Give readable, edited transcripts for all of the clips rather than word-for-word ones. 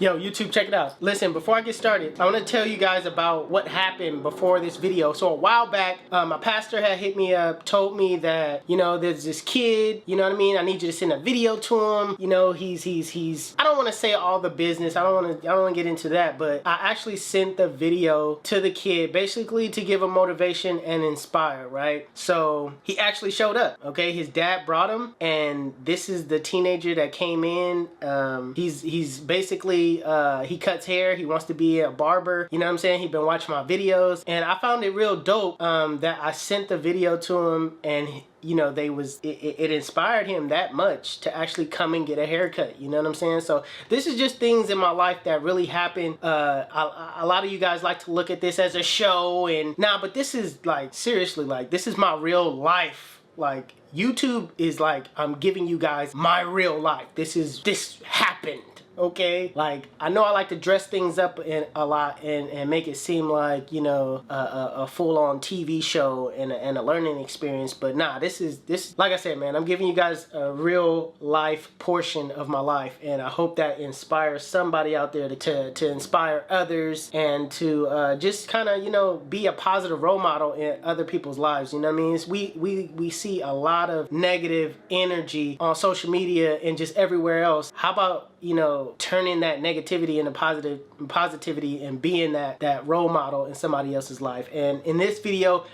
Yo, YouTube, check it out. Listen, before I get started, I want to tell you guys about what happened before this video. So a while back, my pastor had hit me up, told me that, you know, there's this kid, you know what I mean? I need you to send a video to him. You know, he's I don't want to say all the business. I don't want to get into that, but I actually sent the video to the kid basically to give him motivation and inspire, right? So he actually showed up, okay? His dad brought him, and this is the teenager that came in. He's basically he cuts hair. He wants to be a barber. You know what I'm saying? He's been watching my videos, and I found it real dope that I sent the video to him, and you know, it inspired him that much to actually come and get a haircut. You know what I'm saying? So this is just things in my life that really happened. A lot of you guys like to look at this as a show, and but this is like, seriously, like, this is my real life. Like, YouTube is like, I'm giving you guys my real life. This happened. Okay, like, I know I like to dress things up a lot and make it seem like, you know, a full-on TV show and a learning experience, but nah, this like I said, man, I'm giving you guys a real life portion of my life, and I hope that inspires somebody out there to inspire others, and to just kind of, you know, be a positive role model in other people's lives. You know what I mean? We see a lot of negative energy on social media and just everywhere else. How about, you know, turning that negativity into positivity and being that role model in somebody else's life? And in this video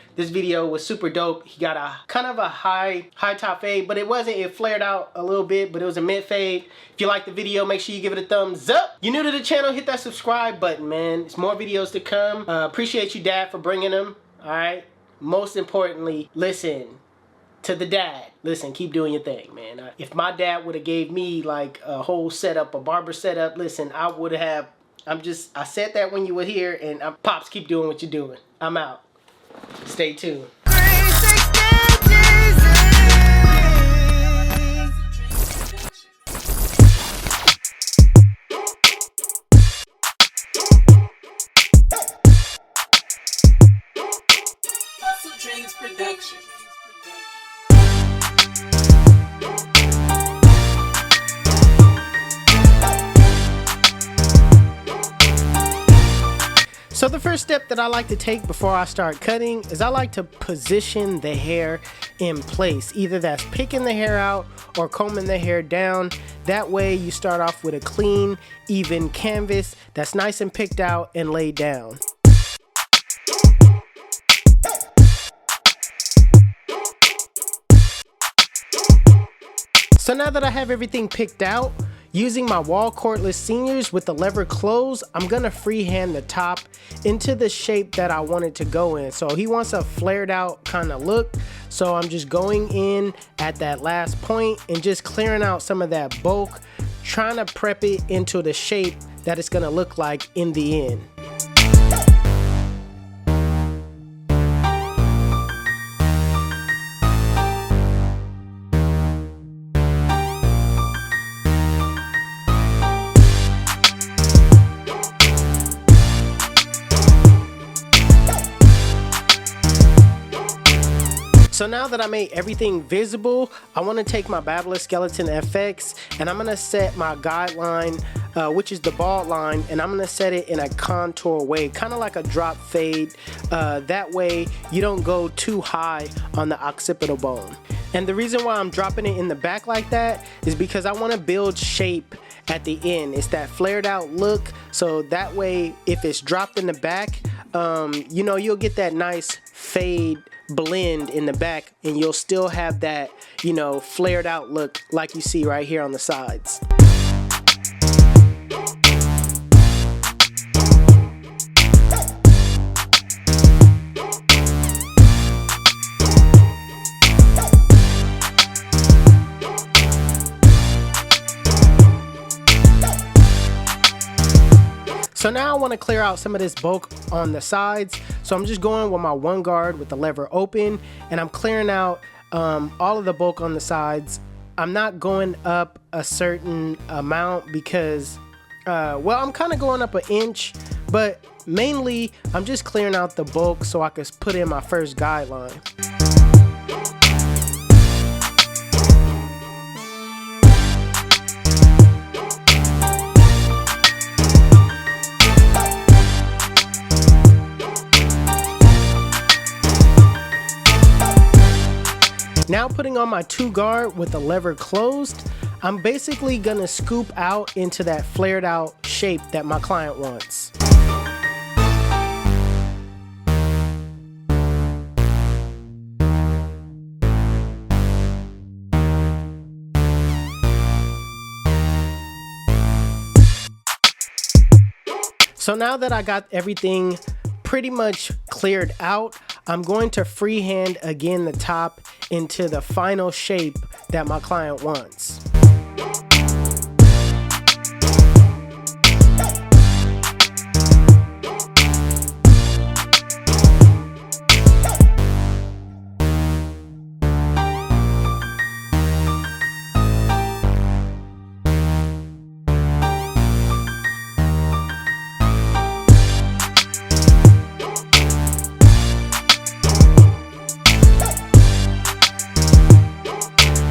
was super dope. He got a kind of a high top fade, but it flared out a little bit, but it was a mid fade. If you like the video, make sure you give it a thumbs up. You new to the channel, hit that subscribe button, man. There's more videos to come. Appreciate you, Dad, for bringing them. All right. Most importantly, listen to the dad. Listen, keep doing your thing, man. If my dad would have gave me like a whole setup, a barber setup, listen, I would have. I said that when you were here, and Pops, keep doing what you're doing. I'm out. Stay tuned. HustleDreamProduction. So the first step that I like to take before I start cutting is I like to position the hair in place. Either that's picking the hair out or combing the hair down. That way you start off with a clean, even canvas that's nice and picked out and laid down. So now that I have everything picked out, using my Wahl Cordless Seniors with the lever closed, I'm gonna freehand the top into the shape that I want it to go in. So he wants a flared out kind of look, so I'm just going in at that last point and just clearing out some of that bulk, trying to prep it into the shape that it's gonna look like in the end. So now that I made everything visible, I want to take my Babyliss Skeleton FX, and I'm going to set my guideline, which is the bald line, and I'm going to set it in a contour way, kind of like a drop fade. That way you don't go too high on the occipital bone. And the reason why I'm dropping it in the back like that is because I want to build shape at the end. It's that flared out look, so that way if it's dropped in the back, you know, you'll get that nice fade blend in the back, and you'll still have that, you know, flared out look like you see right here on the sides. So now I want to clear out some of this bulk on the sides. So I'm just going with my one guard with the lever open, and I'm clearing out all of the bulk on the sides. I'm not going up a certain amount because, well, I'm kind of going up an inch, but mainly I'm just clearing out the bulk so I can put in my first guideline. putting on my 2 guard with the lever closed, I'm basically gonna scoop out into that flared out shape that my client wants. So now that I got everything pretty much cleared out, I'm going to freehand again the top into the final shape that my client wants.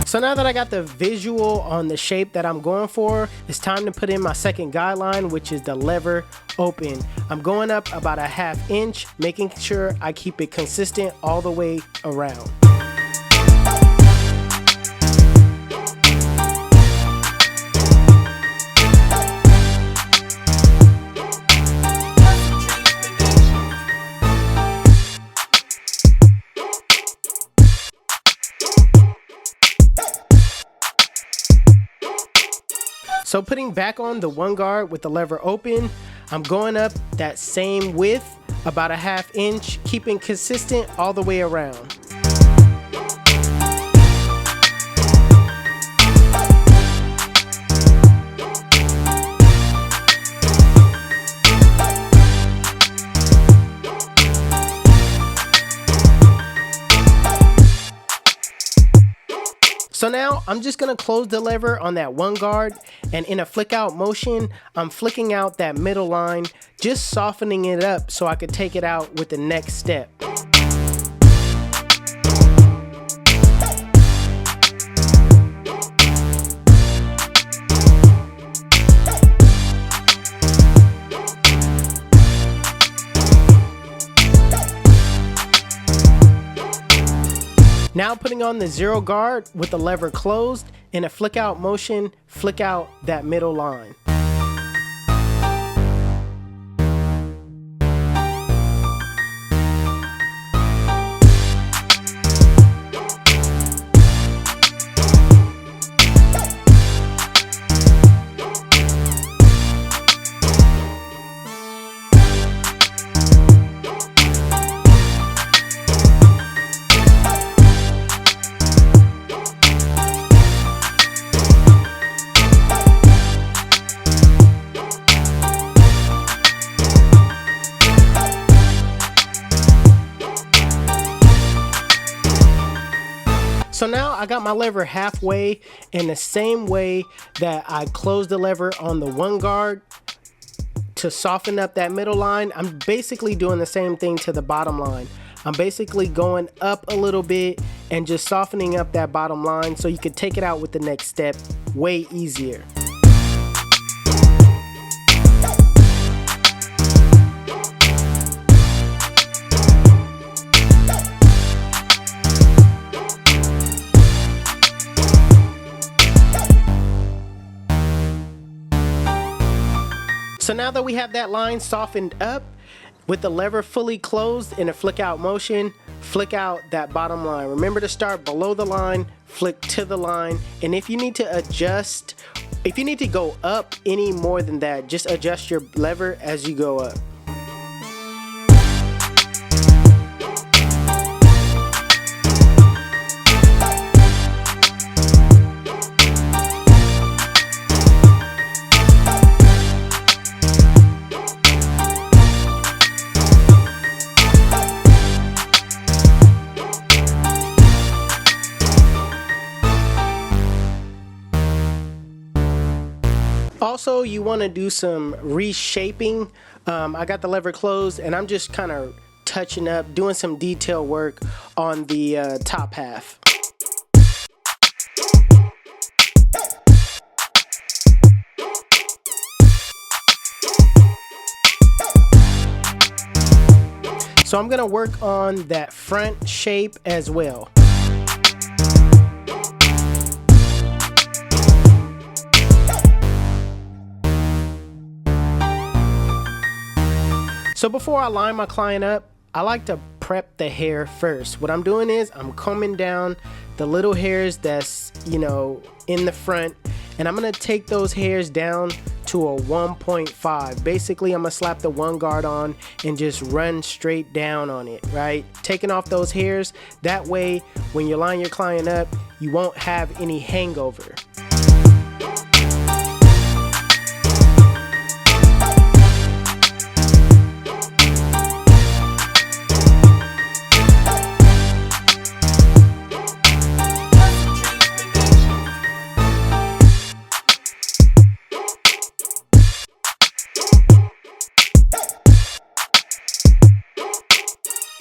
So now that I got the visual on the shape that I'm going for, it's time to put in my second guideline, which is the lever open. I'm going up about a 1/2 inch, making sure I keep it consistent all the way around. So putting back on the 1 guard with the lever open, I'm going up that same width, about a 1/2 inch, keeping consistent all the way around. So now I'm just gonna close the lever on that 1 guard, and in a flick out motion, I'm flicking out that middle line, just softening it up so I could take it out with the next step. Now putting on the 0 guard with the lever closed, in a flick out motion, flick out that middle line. So now I got my lever halfway, in the same way that I closed the lever on the 1 guard to soften up that middle line. I'm basically doing the same thing to the bottom line. I'm basically going up a little bit and just softening up that bottom line so you can take it out with the next step way easier. So now that we have that line softened up, with the lever fully closed in a flick out motion, flick out that bottom line. Remember to start below the line, flick to the line, and if you need to adjust, if you need to go up any more than that, just adjust your lever as you go up. Also, you want to do some reshaping. I got the lever closed and I'm just kind of touching up, doing some detail work on the top half. So I'm going to work on that front shape as well. So before I line my client up, I like to prep the hair first. What I'm doing is I'm combing down the little hairs that's, you know, in the front, and I'm gonna take those hairs down to a 1.5. Basically, I'm gonna slap the one guard on and just run straight down on it, right? Taking off those hairs, that way when you line your client up, you won't have any hangover.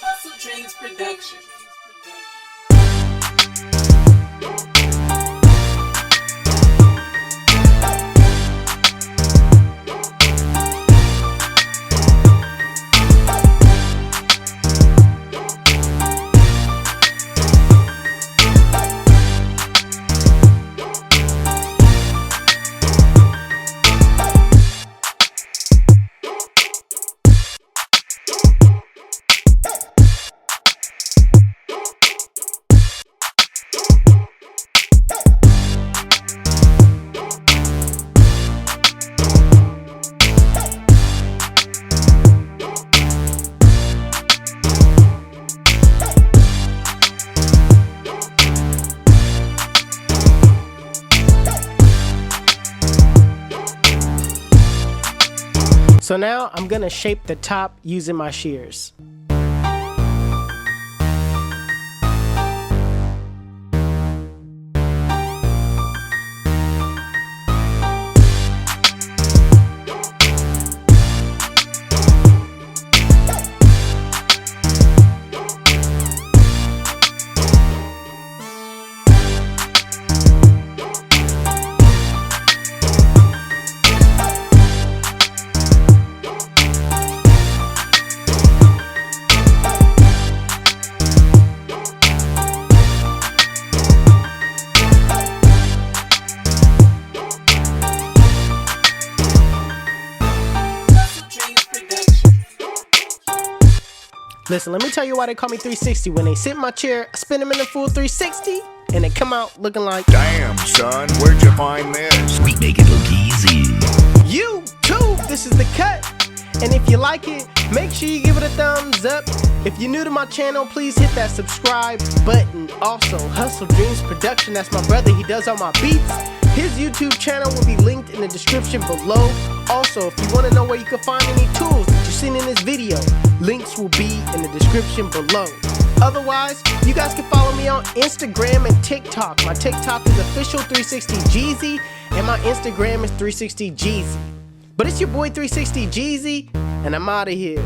HustleDreamProduction. So now I'm gonna shape the top using my shears. Listen, let me tell you why they call me 360. When they sit in my chair, I spin them in the full 360, and they come out looking like, damn, son, where'd you find this? We make it look easy. YouTube, this is the cut. And if you like it, make sure you give it a thumbs up. If you're new to my channel, please hit that subscribe button. Also, Hustle Dreams Production, that's my brother, he does all my beats. His YouTube channel will be linked in the description below. Also, if you want to know where you can find any tools that you've seen in this video, links will be in the description below. Otherwise, you guys can follow me on Instagram and TikTok. My TikTok is official360Jeezy, and my Instagram is 360Jeezy. But it's your boy 360Jeezy, and I'm out of here.